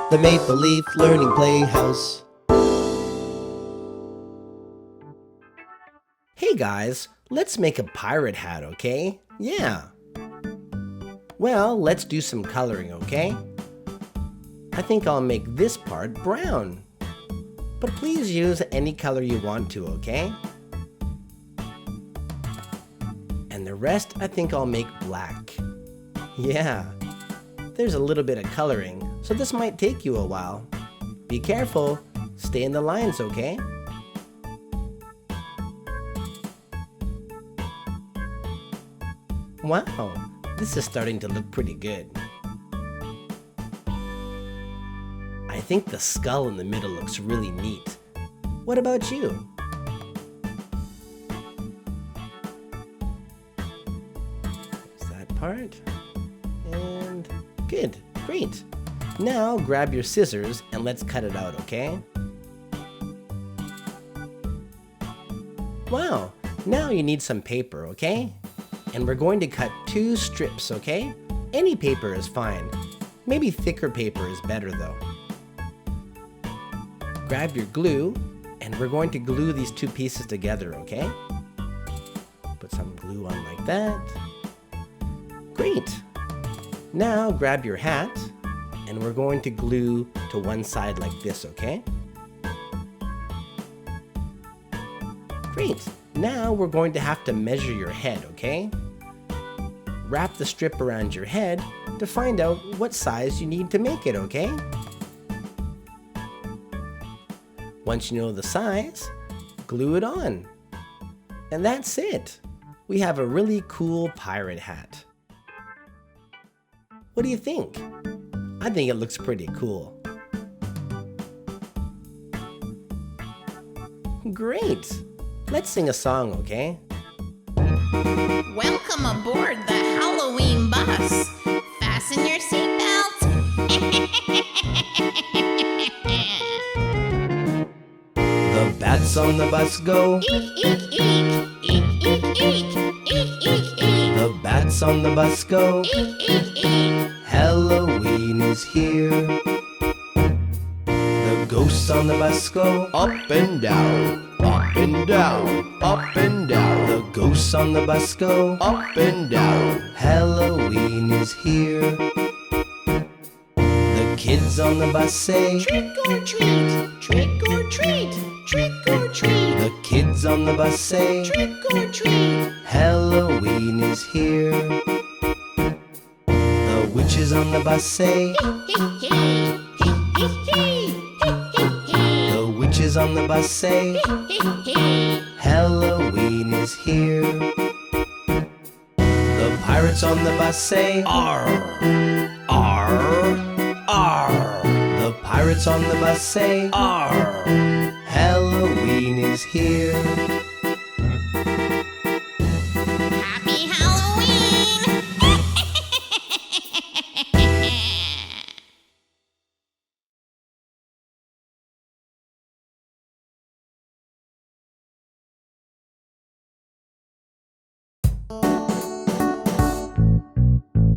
The Maple Leaf Learning Playhouse. Hey guys, let's make a pirate hat, okay? Yeah. Well, let's do some coloring, okay? I think I'll make this part brown. But please use any color you want to, okay? And the rest I think I'll make black. Yeah. There's a little bit of coloring, so this might take you a while. Be careful. Stay in the lines, okay? Wow, this is starting to look pretty good. I think the skull in the middle looks really neat. What about you? There's that part. And good, great. Now grab your scissors and let's cut it out, okay? Wow, now you need some paper, okay? And we're going to cut 2 strips, okay? Any paper is fine. Maybe thicker paper is better though. Grab your glue, and we're going to glue these 2 pieces together, okay? Put some glue on like that. Great! Now grab your hat, and we're going to glue to one side like this, okay? Great! Now we're going to have to measure your head, okay? Wrap the strip around your head to find out what size you need to make it, okay? Once you know the size, glue it on. And that's it. We have a really cool pirate hat. What do you think? I think it looks pretty cool. Great! Let's sing a song, okay? Welcome aboard the Halloween bus. Fasten your seatbelts. The bats on the bus go. Eek, eek, eek, eek, eek, eek, eek, eek, eek. The bats on the bus go. Eek, eek, eek. Halloween is here. The ghosts on the bus go up and down, up and down, up and down. The ghosts on the bus go up and down. Halloween is here. The kids on the bus say Trick or treat, trick or treat, trick or treat. The kids on the bus say Trick or treat. Halloween is here. The witches on the bus say The witches on the bus say Halloween is here. The pirates on the bus say Arr, Arr, Arr. The pirates on the bus say Arr. Halloween is here. Happy Halloween!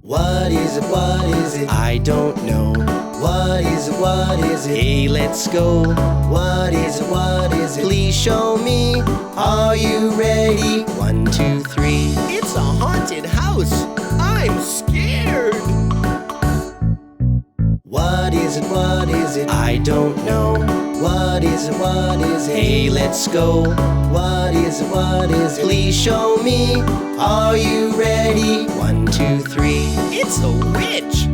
What is it, what is it? I don't know. What is it, what is it? Hey, let's go. What is it, what is it? Please show me. Are you ready? 1, 2, 3. It's a haunted house. I'm scared. What is it, what is it? I don't know. What is it, what is it? Hey, let's go. What is it, what is it? Please show me. Are you ready? 1, 2, 3. It's a witch.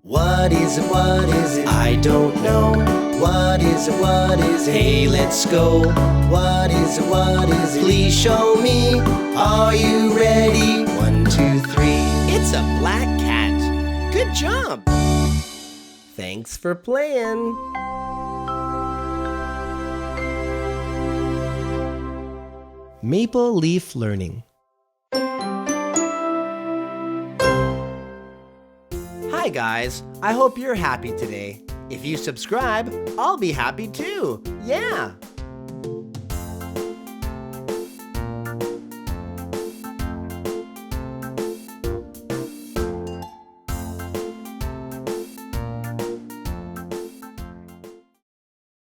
What is it, what is it? I don't know. What is it, what is it? Hey, let's go. What is it, what is it? Please show me. Are you ready? 1, 2, 3. It's a black cat. Good job. Thanks for playing. Maple Leaf Learning. Hi guys, I hope you're happy today. If you subscribe, I'll be happy too. Yeah!